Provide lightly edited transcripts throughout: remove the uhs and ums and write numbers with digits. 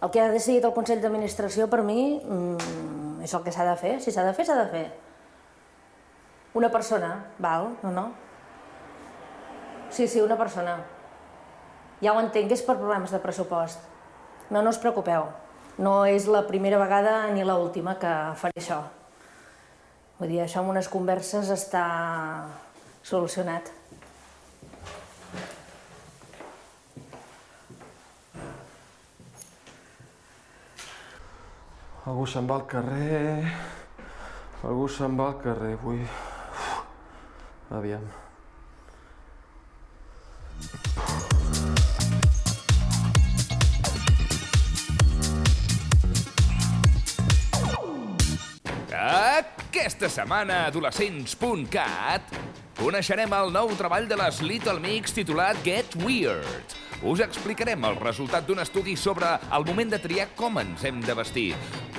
El que ha decidit el Consell d'Administració, per mi, és el que s'ha de fer. Si s'ha de fer, s'ha de fer. Una persona, val? No. Sí, una persona. Ja ho entenc, és per problemes de pressupost. No us preocupeu. No és la primera vegada ni l'última que faré això. Vull dir, això amb unes converses està solucionat. Algú se'n va al carrer... Algú se'n va al carrer avui. Aviam. Aquesta setmana a Adolescents.cat coneixerem el nou treball de les Little Mix titulat Get Weird. Us explicarem el resultat d'un estudi sobre el moment de triar com ens hem de vestir.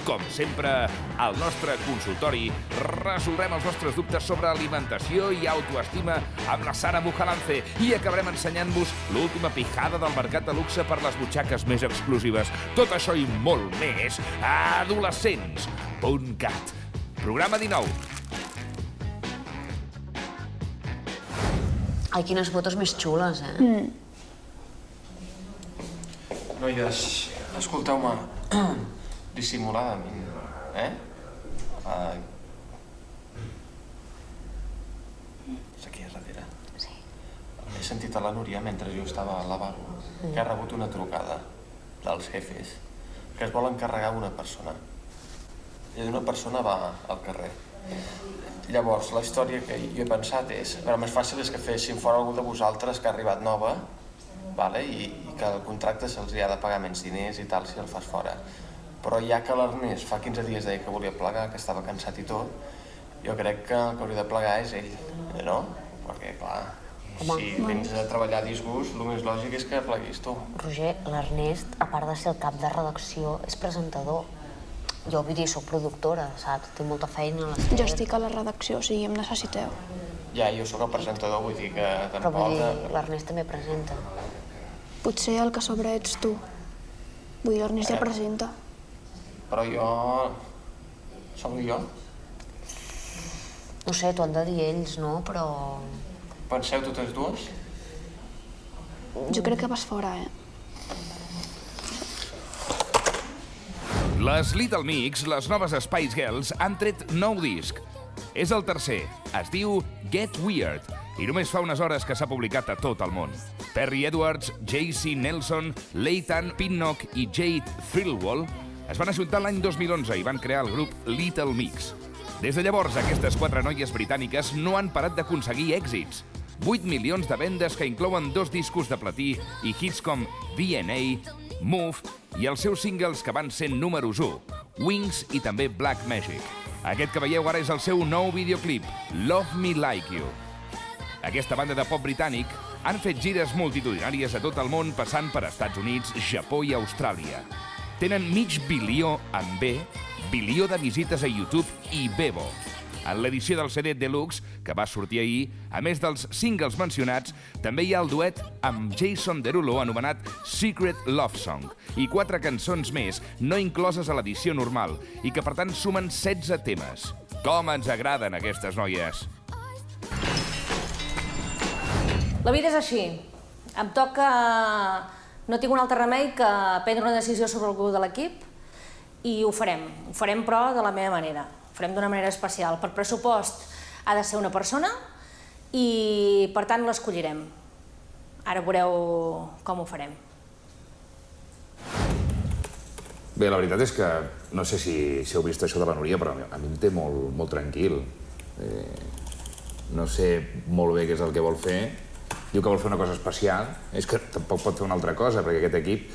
Com sempre, al nostre consultori resolrem els vostres dubtes sobre alimentació i autoestima amb la Sara Bujalance i acabarem ensenyant-vos l'última pijada del mercat de luxe per les butxaques més exclusives. Tot això i molt més a Adolescents.cat. Programa 19. Ai, quines fotos més xules, eh? Noies, escolteu-me dissimuladament, És aquí a darrere. Sí. He sentit a la Núria mentre jo estava al lavabo que ha rebut una trucada dels jefes que es vol encarregar una persona. I una persona va al carrer. Llavors, la història que jo he pensat és... El més fàcil és que fessin fora algú de vosaltres que ha arribat nova i que el contracte se'ls ha de pagar menys diners i tal si el fas fora. Però ja que l'Ernest fa 15 dies deia que volia plegar, que estava cansat i tot, jo crec que el que hauria de plegar és ell, no? Perquè, clar, si vens a treballar a disgust, el més lògic és que pleguis tu. Roger, l'Ernest, a part de ser el cap de redacció, és presentador. Jo, vull dir, soc productora, saps? Tinc molta feina a les Jo estic a la redacció, o sigui, em necessiteu. Ja, jo sóc el presentador, vull dir que Però tampoc... vull dir, l'Ernest també presenta. Potser el que sobra ets tu. Vull dir, l'Ernest ja presenta. Però jo... Soc jo? No sé, t'ho han de dir ells, no? Però... Penseu totes dues? Jo crec que vas fora, eh? Les Little Mix, les noves Spice Girls, han tret nou disc. És el tercer. Es diu Get Weird. I només fa unes hores que s'ha publicat a tot el món. Perry Edwards, J.C. Nelson, Leighton Pinnock i Jade Thrillwall es van ajuntar l'any 2011 i van crear el grup Little Mix. Des de llavors, aquestes 4 noies britàniques no han parat d'aconseguir èxits. 8 milions de vendes que inclouen 2 discos de platí i hits com DNA, Move i els seus singles que van ser números 1, Wings i també Black Magic. Aquest que veieu ara és el seu nou videoclip, Love Me Like You. Aquesta banda de pop britànic han fet gires multitudinàries a tot el món passant per Estats Units, Japó i Austràlia. Tenen mig bilió amb B, bilió de visites a YouTube i Bebo. En l'edició del CD Deluxe, que va sortir ahir, a més dels singles mencionats, també hi ha el duet amb Jason Derulo anomenat Secret Love Song i 4 cançons més no incloses a l'edició normal i que per tant sumen 16 temes. Com ens agraden aquestes noies! La vida és així. Em toca... No tinc un altre remei que prendre una decisió sobre algú de l'equip i ho farem. Ho farem, però, de la meva manera. Ho farem d'una manera especial. Per pressupost ha de ser una persona i, per tant, l'escollirem. Ara veureu com ho farem. Bé, la veritat és que no sé si heu vist això de la Núria, però a mi em té molt tranquil. No sé molt bé què és el que vol fer. Diu que vol fer una cosa especial. És que tampoc pot fer una altra cosa, perquè aquest equip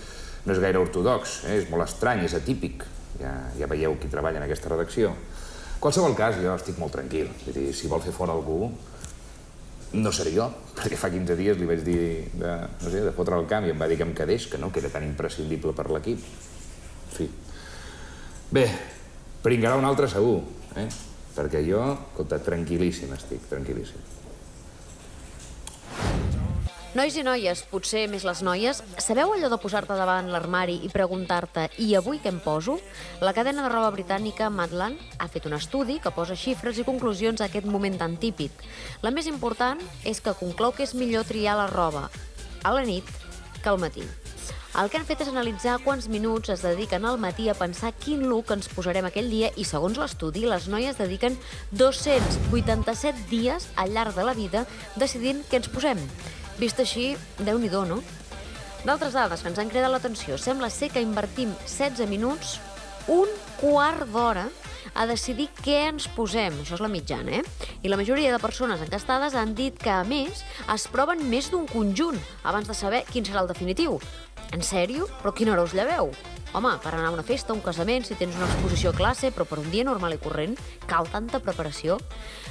no és gaire ortodox. És molt estrany, és atípic. Ja veieu qui treballa en aquesta redacció. En qualsevol cas, jo estic molt tranquil. Vull dir, si vol fer fora algú, no seré jo, perquè fa 15 dies li vaig dir de fotre el camp i em va dir que em quedés, que no, que era tan imprescindible per l'equip. En fi. Bé, pringarà un altre segur, perquè jo, escolta, tranquil·líssim estic, tranquil·líssim. Nois i noies, potser més les noies, sabeu allò de posar-te davant l'armari i preguntar-te «I avui què em poso?». La cadena de roba britànica Madland ha fet un estudi que posa xifres i conclusions a aquest moment tan típic. La més important és que conclou que és millor triar la roba a la nit que al matí. El que han fet és analitzar quants minuts es dediquen al matí a pensar quin look ens posarem aquell dia i, segons l'estudi, les noies dediquen 287 dies al llarg de la vida decidint què ens posem. Vist així, Déu-n'hi-do, no? D'altres dades que ens han cridat l'atenció. Sembla ser que invertim 16 minuts, un quart d'hora, a decidir què ens posem. Això és la mitjana, I la majoria de persones encastades han dit que, a més, es proven més d'un conjunt abans de saber quin serà el definitiu. En sèrio? Però a quina hora us lleveu? Home, per anar a una festa, un casament, si tens una exposició a classe, però per un dia normal i corrent, cal tanta preparació?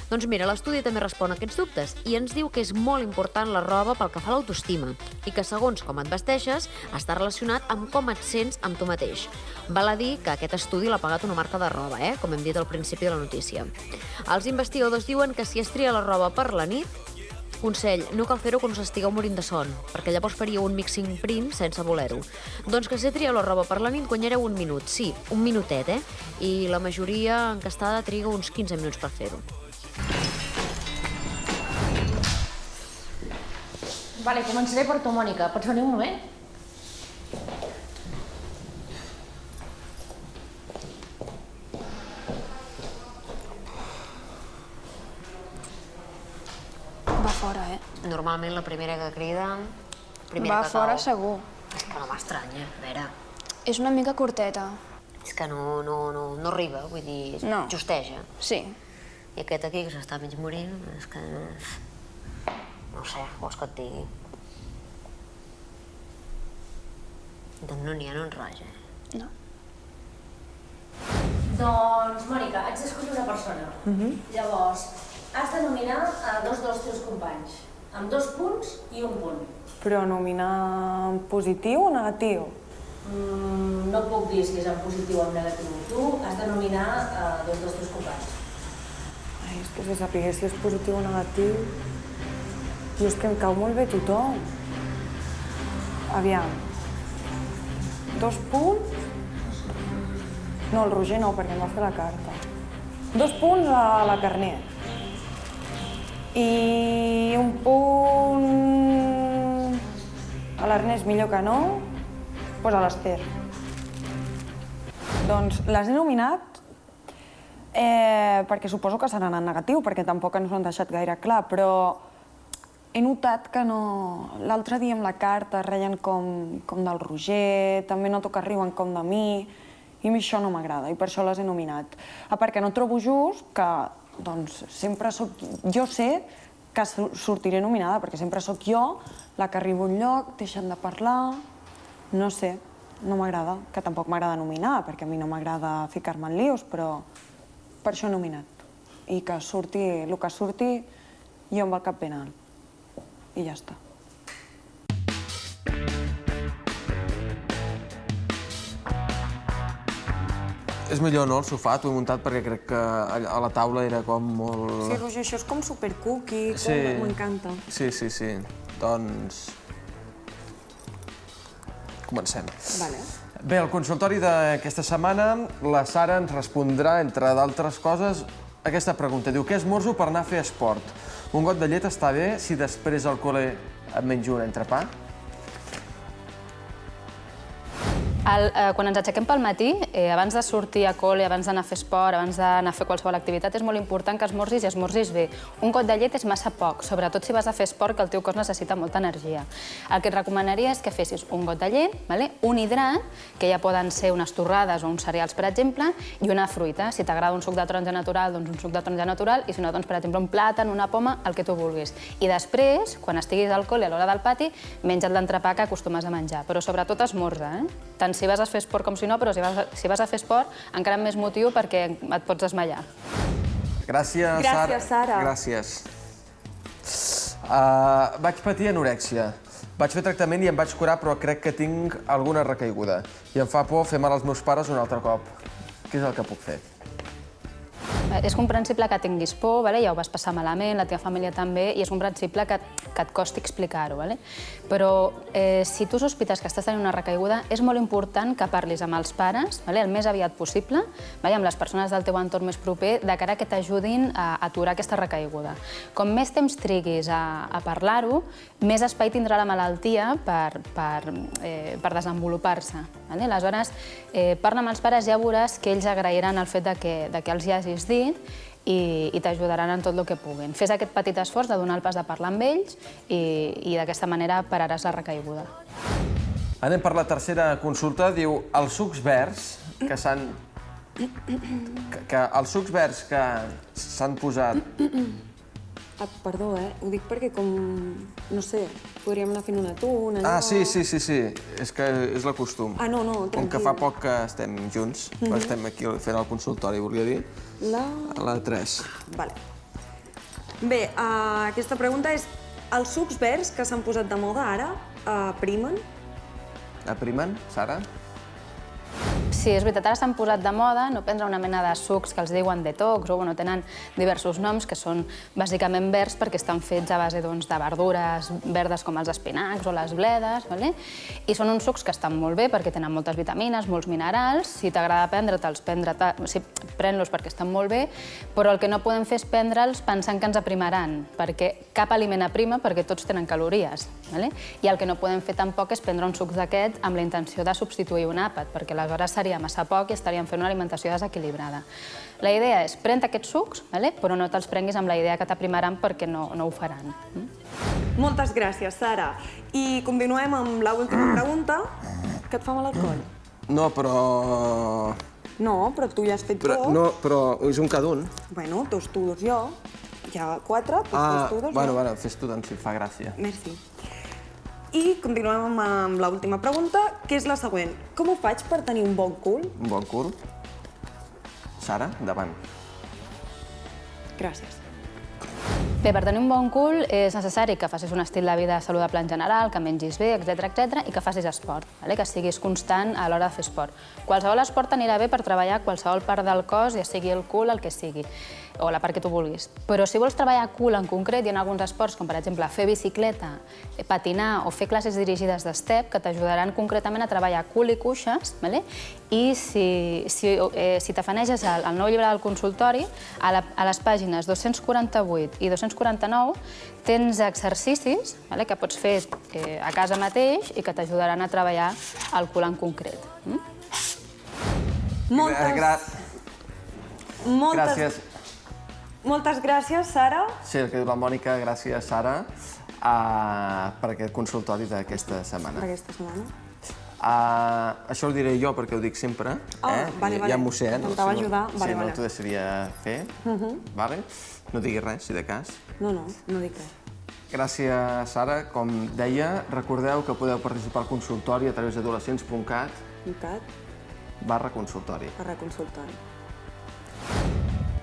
Doncs mira, l'estudi també respon a aquests dubtes i ens diu que és molt important la roba pel que fa a l'autoestima i que segons com et vesteixes està relacionat amb com et sents amb tu mateix. Val a dir que aquest estudi l'ha pagat una marca de roba, com hem dit al principi de la notícia. Els investigadors diuen que si es tria la roba per la nit, consell, no cal fer-ho quan us estigueu morint de son, perquè llavors faríeu un mixing print sense voler-ho. Doncs que si trieu la roba per la nit guanyareu un minut, sí, un minutet, I la majoria encastada triga uns 15 minuts per fer-ho. Vale, començaré per tu, Mònica. Pots venir un moment? Va fora, Normalment la primera que crida... Va fora segur. Que no m'estranya, a veure... És una mica curteta. És que no arriba, vull dir, No. justeja. Sí. I aquest aquí, que s'està mig morint, és que... No sé, vols que et digui? Doncs no n'hi ha, no en raja. No. Doncs, Mònica, haig d'escollir una persona. Llavors, has de nominar a dos dels teus companys, amb 2 punts i 1 punt. Però nominar en positiu o negatiu? No puc dir si és en positiu o en negatiu. Tu has de nominar a 2 dels teus companys. Ai, és que si sapigués si és positiu o negatiu... I és que em cau molt bé tothom. Aviam. 2 punts... No, el Roger no, perquè em va fer la carta. 2 punts a la Carner. I 1 punt... a l'Ernest, millor que no, doncs a l'Ester. Doncs les he nominat perquè suposo que seran en negatiu, perquè tampoc ens ho han deixat gaire clar, però he notat que no... L'altre dia amb la carta reien com del Roger, també noto que riuen com de mi, i a mi això no m'agrada, i per això les he nominat. Perquè no trobo just que, doncs, sempre soc... Jo sé que sortiré nominada, perquè sempre sóc jo la que arribo a un lloc, deixen de parlar... No sé, no m'agrada, que tampoc m'agrada nominar, perquè a mi no m'agrada ficar-me en líos, però per això he nominat. I que surti el que surti, jo amb el cap ben alt. I ja està. És millor, no, el sofà? T'ho he muntat perquè crec que a la taula era com molt... Sí, Roger, això és com supercookie, m'encanta. Sí. Doncs... Comencem. Vale. Bé, al consultori d'aquesta setmana, la Sara ens respondrà, entre d'altres coses, aquesta pregunta. Diu, què esmorzo per anar a fer esport? Un got de llet està bé si després al col·le et menjo un entrepà? Quan ens aixequem pel matí, abans de sortir a col·le, abans d'anar a fer esport, abans d'anar a fer qualsevol activitat, és molt important que esmorzis i esmorzis bé. Un got de llet és massa poc, sobretot si vas a fer esport, que el teu cos necessita molta energia. El que et recomanaria és que fessis un got de llet, un hidrat, que ja poden ser unes torrades o uns cereals, per exemple, i una fruita. Si t'agrada un suc de taronja natural, doncs un suc de taronja natural, i si no, doncs, per exemple, un plàtan, una poma, el que tu vulguis. I després, quan estiguis al col·le a l'hora del pati, menja't l'entrepà que acostumes a menjar. Però sobretot esmorza, tant si vas a fer esport com si no, però si vas a fer esport, encara amb més motiu perquè et pots desmaiar. Gràcies, Sara. Gràcies, Sara. Gràcies. Vaig patir anorèxia. Vaig fer tractament i em vaig curar, però crec que tinc alguna recaiguda. I em fa por fer mal als meus pares un altre cop. Què és el que puc fer? És comprensible que tinguis por, ja ho vas passar malament, la teva família també, i és comprensible que et costi explicar-ho. Però si tu sospites que estàs tenint una recaiguda, és molt important que parlis amb els pares el més aviat possible, amb les persones del teu entorn més proper, de cara que t'ajudin a aturar aquesta recaiguda. Com més temps triguis a parlar-ho, més espai tindrà la malaltia per desenvolupar-se. Aleshores, parla amb els pares, ja veuràs que ells agrairan el fet que els hi hagis dit i t'ajudaran en tot el que puguin. Fes aquest petit esforç de donar el pas de parlar amb ells i d'aquesta manera pararàs la recaiguda. Anem per la tercera consulta. Diu, els sucs verds que s'han... Els sucs verds que s'han posat... Perdó, ho dic perquè com... No sé, podríem anar fent una tu, una Ah, sí. És que és la costum. Ah, no, tranquil. Com que fa poc que estem junts, estem aquí fent el consultori, volia dir. La 3. Vale. Bé, aquesta pregunta és: els sucs verds que s'han posat de moda ara primen? Aprimen, Sara? Sí, és veritat, ara s'han posat de moda no prendre una mena de sucs que els diuen detox o tenen diversos noms que són bàsicament verds perquè estan fets a base de verdures verdes com els espinacs o les bledes, i són uns sucs que estan molt bé perquè tenen moltes vitamines, molts minerals. Si t'agrada prendre-te'ls, pren-los perquè estan molt bé, però el que no podem fer és prendre'ls pensant que ens aprimaran, perquè cap aliment aprima perquè tots tenen calories. I el que no podem fer tampoc és prendre un suc d'aquest amb la intenció de substituir un àpat, perquè aleshores seria massa poc i estaríem fent una alimentació desequilibrada. La idea és prendre aquests sucs, però no te'ls prenguis amb la idea que t'aprimaran perquè no ho faran. Moltes gràcies, Sara. I continuem amb l'última pregunta. Que et fa mal el coll? No, però... No, però tu ja has fet dos. No, però és un cada un. Bueno, dos tu, dos jo. Hi ha 4, doncs fes tu, dos jo. Bueno, fes tu, doncs, si et fa gràcia. Merci. I continuem amb l'última pregunta, que és la següent. Com ho faig per tenir un bon cul? Un bon cul? Sara, endavant. Gràcies. Bé, per tenir un bon cul és necessari que facis un estil de vida saludable en general, que mengis bé, etc i que facis esport, que siguis constant a l'hora de fer esport. Qualsevol esport t'anirà bé per treballar qualsevol part del cos, ja sigui el cul, el que sigui, o la part que tu vulguis. Però si vols treballar cul en concret, hi ha alguns esports, com per exemple fer bicicleta, patinar o fer classes dirigides d'estep, que t'ajudaran concretament a treballar cul i cuixes, i si t'afaneges al nou llibre del consultori, a les pàgines 248 i 249 tens exercicis que pots fer a casa mateix i que t'ajudaran a treballar el cul en concret. Moltes gràcies, Sara. Sí, el que diu la Mònica, gràcies, Sara, per aquest consultori d'aquesta setmana. Per aquesta setmana. Això ho diré jo perquè ho dic sempre. Ja m'ho sé, no? Intentava ajudar. Si no t'ho deixaria fer. No diguis res, si de cas. No dic res. Gràcies, Sara. Com deia, recordeu que podeu participar al consultori a través d'adolescents.cat/consultori.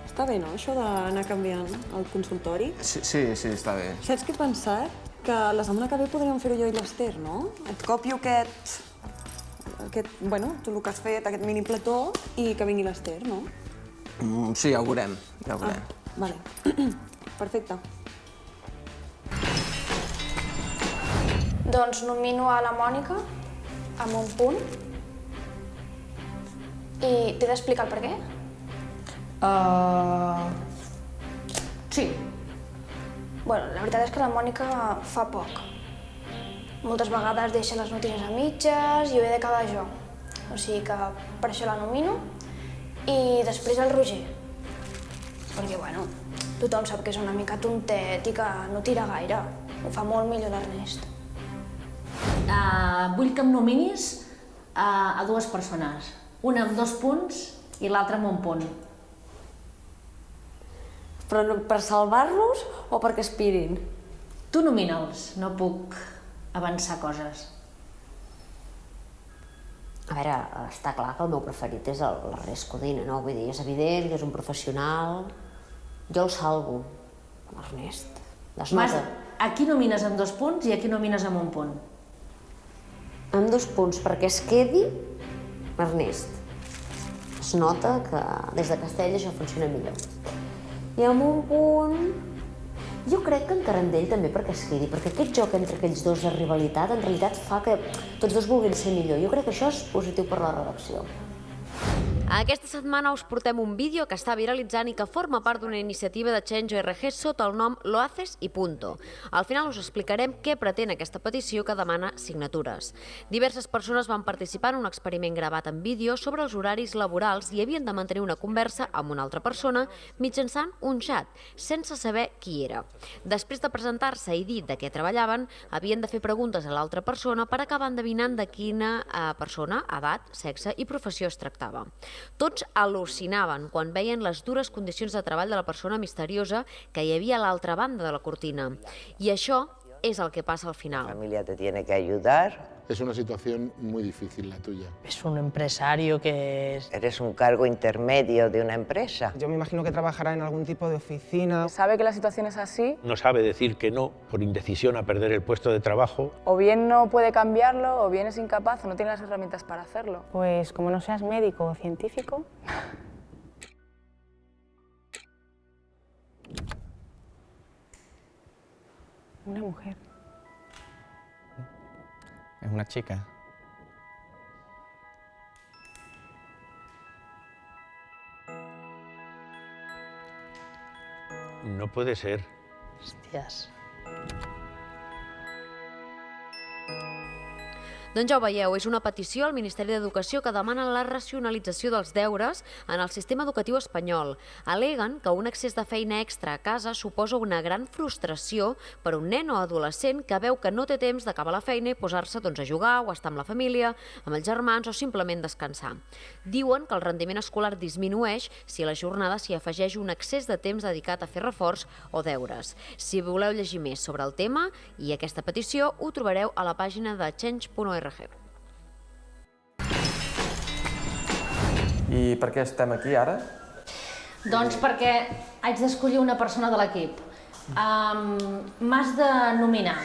Està bé, no?, això d'anar canviant el consultori? Sí, està bé. Saps què he pensat? Que la setmana que ve podríem fer-ho jo i l'Ester, no? Et copio aquest... Bueno, tu el que has fet, aquest mini plató, i que vingui l'Ester, no? Sí, ja ho veurem. Vale. Perfecte. Doncs nomino a la Mònica amb un punt. I t'he d'explicar el per què? Sí. Bueno, la veritat és que la Mònica fa poc. Moltes vegades deixa les notícies a mitges i ho he d'acabar jo. O sigui que per això la nomino. I després el Roger. Perquè, bueno, tothom sap que és una mica tontet i que no tira gaire. Ho fa molt millor l'Ernest. Vull que em nominis a dues persones. Una amb 2 punts i l'altra amb 1 punt. Però per salvar-los o perquè aspirin? Tu nomina'ls, no puc avançar coses. A veure, està clar que el meu preferit és l'Ernest Codina, no? Vull dir, és evident que és un professional. Jo el salvo, l'Ernest. A qui nomines amb 2 punts i a qui nomines amb 1 punt? Amb 2 punts, perquè es quedi l'Ernest. es nota que des de Castella això funciona millor. I en un punt, jo crec que en Carandell també perquè es quedi, perquè aquest joc entre aquells dos de rivalitat en realitat fa que tots dos vulguin ser millor. Jo crec que això és positiu per la redacció. Aquesta setmana us portem un vídeo que està viralitzant i que forma part d'una iniciativa de Change.org sota el nom Lo haces y punto. Al final us explicarem què pretén aquesta petició que demana signatures. Diverses persones van participar en un experiment gravat en vídeo sobre els horaris laborals i havien de mantenir una conversa amb una altra persona mitjançant un xat, sense saber qui era. Després de presentar-se i dir de què treballaven, havien de fer preguntes a l'altra persona per acabar endevinant de quina persona, edat, sexe i professió es tractava. Tots al·lucinaven quan veien les dures condicions de treball de la persona misteriosa que hi havia a l'altra banda de la cortina. I això és el que passa al final. La familia te tiene que ayudar. Es una situación muy difícil la tuya. Es un empresario que es... Eres un cargo intermedio de una empresa. Yo me imagino que trabajará en algún tipo de oficina. ¿Sabe que la situación es así? No sabe decir que no por indecisión a perder el puesto de trabajo. O bien no puede cambiarlo, o bien es incapaz, o no tiene las herramientas para hacerlo. Pues como no seas médico o científico... Una mujer. Es una chica. No puede ser. Hostias. Doncs ja ho veieu, és una petició al Ministeri d'Educació que demana la racionalització dels deures en el sistema educatiu espanyol. Al·leguen que un excés de feina extra a casa suposa una gran frustració per a un nen o adolescent que veu que no té temps d'acabar la feina i posar-se a jugar o estar amb la família, amb els germans o simplement descansar. Diuen que el rendiment escolar disminueix si a la jornada s'hi afegeix un excés de temps dedicat a fer reforç o deures. Si voleu llegir més sobre el tema i aquesta petició, ho trobareu a la pàgina de Change.org. I per què estem aquí ara? Doncs perquè haig d'escollir una persona de l'equip. M'has de nominar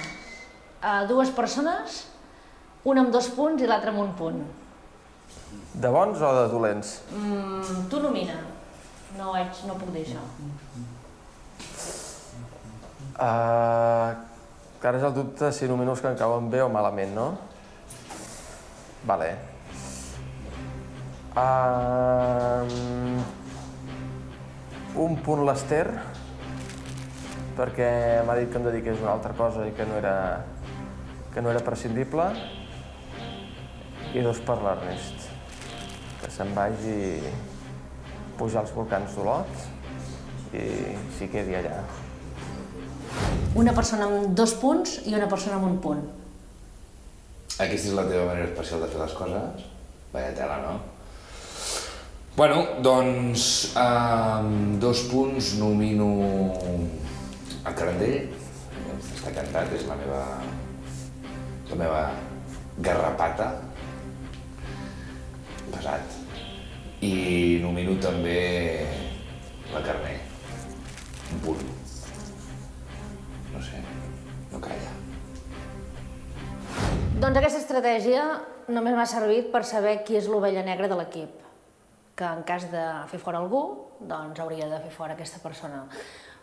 dues persones, una amb 2 punts i l'altra amb 1 punt. De bons o de dolents? Tu nomina. No puc dir això. Que ara és el dubte si nomino els que em cauen bé o malament, no? Vale. Un punt l'Ester, perquè m'ha dit que em dediqués a una altra cosa i que no era prescindible. I 2 per l'Ernest, que se'n vagi pujar als volcans d'Olot i s'hi quedi allà. Una persona amb 2 punts i una persona amb 1 punt. Aquesta és la teva manera especial de fer les coses? Vaya tela, no? Bueno, doncs, amb 2 punts nomino a Carandell. Està cantat, és la meva garrapata. Pesat. I nomino també la Carné. 1 punt. No sé, no calla. Doncs aquesta estratègia només m'ha servit per saber qui és l'ovella negra de l'equip, que en cas de fer fora algú, doncs hauria de fer fora aquesta persona.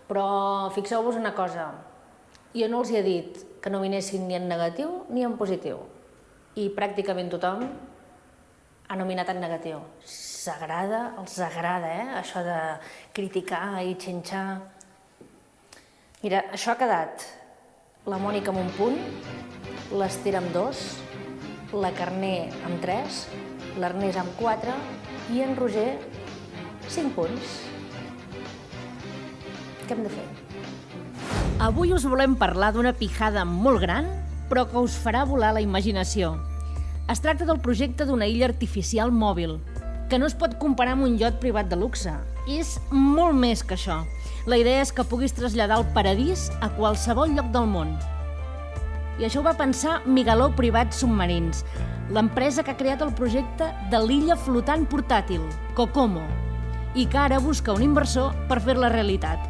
Però fixeu-vos una cosa, jo no els he dit que nominessin ni en negatiu ni en positiu, i pràcticament tothom ha nominat en negatiu. Els agrada, això de criticar i xinxar. Mira, això ha quedat la Mònica amb 1 punt, l'Ester amb 2, la Carné amb 3, l'Ernest amb 4 i en Roger 5 punts. Què hem de fer? Avui us volem parlar d'una pijada molt gran, però que us farà volar la imaginació. Es tracta del projecte d'una illa artificial mòbil, que no es pot comparar amb un iot privat de luxe. És molt més que això. La idea és que puguis traslladar el paradís a qualsevol lloc del món. I això ho va pensar Migaló Privats Submarins, l'empresa que ha creat el projecte de l'illa flotant portàtil, Kokomo, i que ara busca un inversor per fer-la realitat.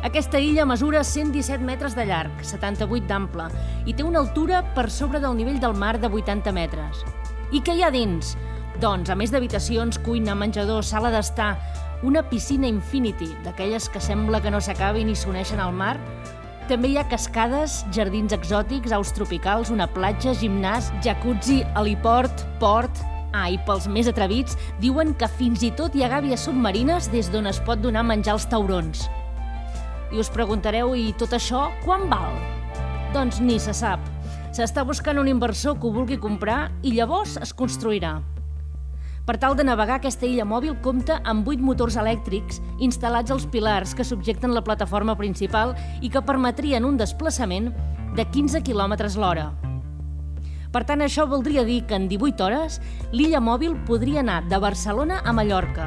Aquesta illa mesura 117 metres de llarg, 78 d'ample, i té una altura per sobre del nivell del mar de 80 metres. I què hi ha dins? Doncs, a més d'habitacions, cuina, menjador, sala d'estar, una piscina Infinity, d'aquelles que sembla que no s'acabin i s'uneixen al mar, també hi ha cascades, jardins exòtics, aus tropicals, una platja, gimnàs, jacuzzi, heliport, port... I pels més atrevits, diuen que fins i tot hi ha gàbies submarines des d'on es pot donar menjar als taurons. I us preguntareu, i tot això, quan val? Doncs ni se sap. S'està buscant un inversor que ho vulgui comprar i llavors es construirà. Per tal de navegar, aquesta illa mòbil compta amb 8 motors elèctrics instal·lats als pilars que subjecten la plataforma principal i que permetrien un desplaçament de 15 km l'hora. Per tant, això voldria dir que en 18 hores l'illa mòbil podria anar de Barcelona a Mallorca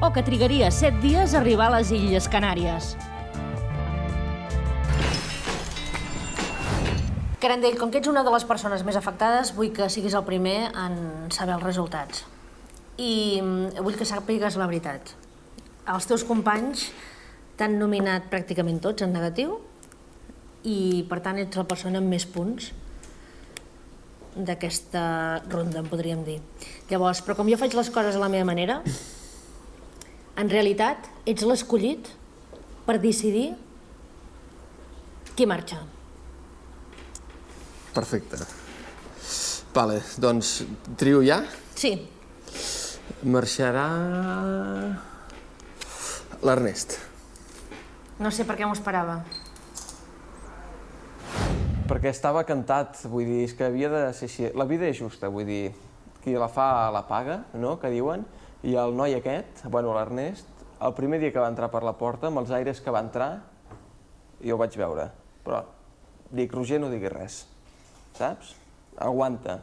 o que trigaria 7 dies a arribar a les Illes Canàries. Carandell, com que ets una de les persones més afectades, vull que siguis el primer en saber els resultats. I vull que sàpigues la veritat. Els teus companys t'han nominat pràcticament tots en negatiu i, per tant, ets la persona amb més punts d'aquesta ronda, en podríem dir. Llavors, però com jo faig les coses a la meva manera, en realitat ets l'escollit per decidir qui marxa. Perfecte. Vale, doncs trio ja? Sí. Marxarà... l'Ernest. No sé per què m'ho esperava. Perquè estava cantat, vull dir, és que havia de ser així. La vida és justa, vull dir, qui la fa la paga, no?, que diuen. I el noi aquest, bueno, l'Ernest, el primer dia que va entrar per la porta, amb els aires que va entrar, jo ho vaig veure. Però dic, Roger, no diguis res, saps? Aguanta.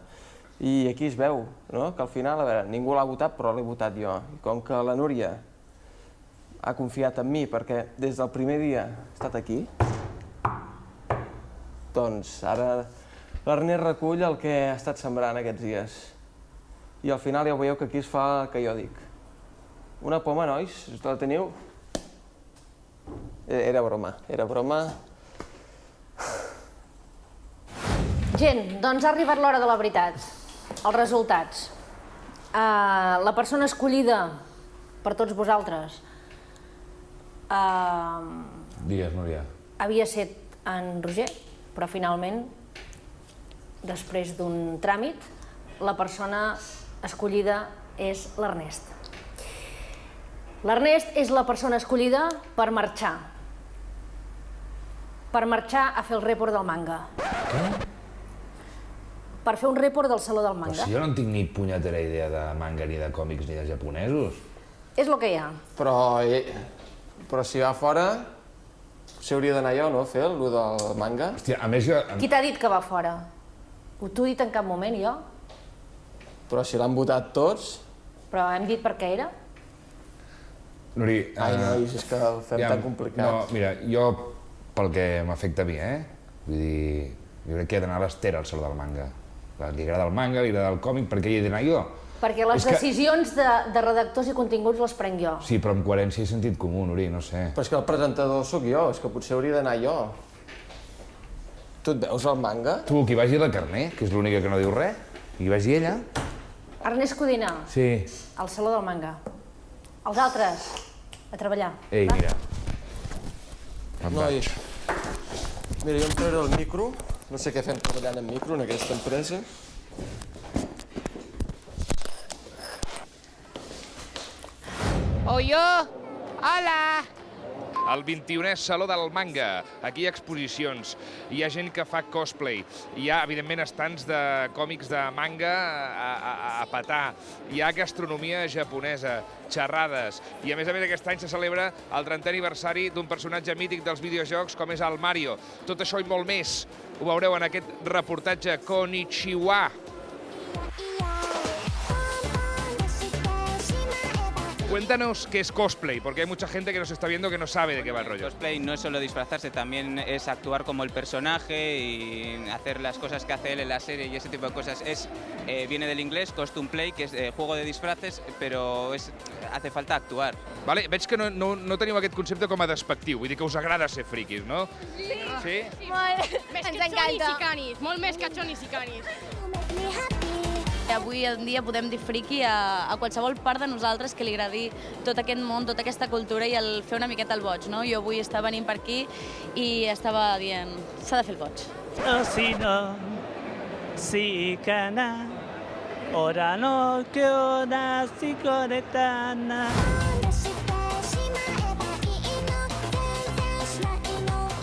I aquí es veu, no?, que al final, a veure, ningú l'ha votat, però l'he votat jo. I com que la Núria ha confiat en mi, perquè des del primer dia ha estat aquí, doncs ara l'Ernest recull el que ha estat sembrant aquests dies. I al final ja ho veieu que aquí es fa el que jo dic. Una poma, nois, us la teniu? Era broma, era broma. Gent, doncs ha arribat l'hora de la veritat. Els resultats. La persona escollida per tots vosaltres Digues, Núria. havia estat en Roger, però finalment, després d'un tràmit, la persona escollida és l'Ernest. L'Ernest és la persona escollida per marxar. Per marxar a fer el report del manga. Per fer un report del Saló del Manga. Però si jo no en tinc ni punyetera idea de manga, ni de còmics, ni de japonesos. És el que hi ha. Però si va fora, potser hauria d'anar jo, no, a fer allò del manga? Hòstia, a més jo... Qui t'ha dit que va fora? T'ho he dit en cap moment, jo? Però si l'han votat tots... Però hem dit per què era? Nuri... Ai, nois, és que el fem tan complicat. No, mira, jo, pel que m'afecta a mi, vull dir, jo crec que he d'anar a l'Ester al Saló del Manga. Li agrada el manga, li agrada el còmic, per què hi he d'anar jo? Perquè les decisions de redactors i continguts les prenc jo. Sí, però amb coherència i sentit comú, Nuri, no sé. Però és que el presentador sóc jo, és que potser hauria d'anar jo. Tu et veus el manga? Tu, que hi vagi la Carné, que és l'única que no diu res, i hi vagi ella. Ernest Codina, Sí. al Saló del Manga. Els altres, a treballar. Ei, mira. Nois, mira, jo em trauré el micro, no sé què fem treballant en micro en aquesta empresa. Oyo! Hola! El 21è Saló del Manga. Aquí hi ha exposicions, hi ha gent que fa cosplay, hi ha, evidentment, estants de còmics de manga a petar, hi ha gastronomia japonesa, xerrades, i a més aquest any se celebra el 30è aniversari d'un personatge mític dels videojocs com és el Mario. Tot això i molt més ho veureu en aquest reportatge Konnichiwa. Cuéntanos qué es cosplay, porque hay mucha gente que nos está viendo que no sabe de qué va el rollo. Cosplay no es solo disfrazarse, también es actuar como el personaje y hacer las cosas que hace él en la serie y ese tipo de cosas. Viene del inglés, costume play, que es juego de disfraces, però hace falta actuar. Vale, veig que no teniu aquest concepte com a despectiu, vull dir que us agrada ser friquis, no? Sí. Sí? Molt. Ens encanta. Molt més que Chonis i Canis. Avui en dia podem dir friqui a qualsevol part de nosaltres que li agradi tot aquest món, tota aquesta cultura i el fer una miqueta el boig, no? Jo avui estava venint per aquí i estava dient, s'ha de fer el boig. Si no, sí que na, ora no kyona si koretana.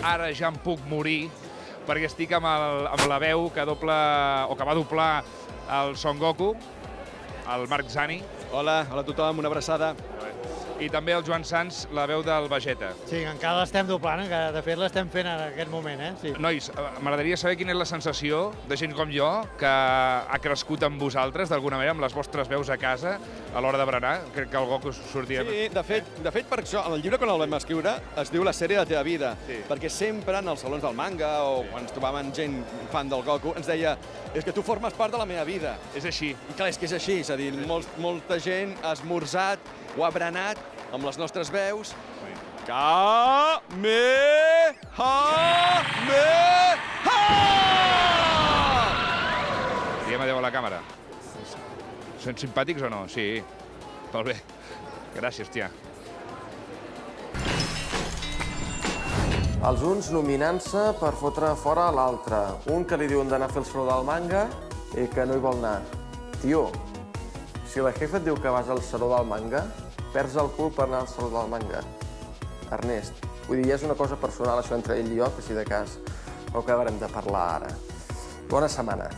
Ara ja em puc morir perquè estic amb la veu que va doblar el Son Goku, el Marc Zani. Hola a tothom, una abraçada. I també el Joan Sans, la veu del Vegeta. Sí, encara l'estem doblant, encara, de fet l'estem fent en aquest moment, Sí. Nois, m'agradaria saber quina és la sensació de gent com jo que ha crescut amb vosaltres, d'alguna manera, amb les vostres veus a casa, a l'hora de berenar. Crec que el Goku sortia... Sí, de fet, per això, en el llibre quan el vam escriure, es diu La sèrie de la teva vida, perquè sempre en els salons del manga o quan ens trobàvem gent fan del Goku, ens deia és que tu formes part de la meva vida. És així. I clar, és que és així, és a dir, molta gent ha esmorzat o ha berenat amb les nostres veus. Kamehameha! Diguem adéu a la càmera. Són simpàtics o no? Sí. Molt bé. Gràcies, tia. Els uns nominant-se per fotre fora l'altre. Un que li diuen d'anar a fer el saló del manga i que no hi vol anar. Tio, si la jefa et diu que vas al saló del manga, perds el cul per anar al saló del manga. Ernest, vull dir, ja és una cosa personal, això entre ell i jo, que si de cas ho acabarem de parlar ara. Bona setmana.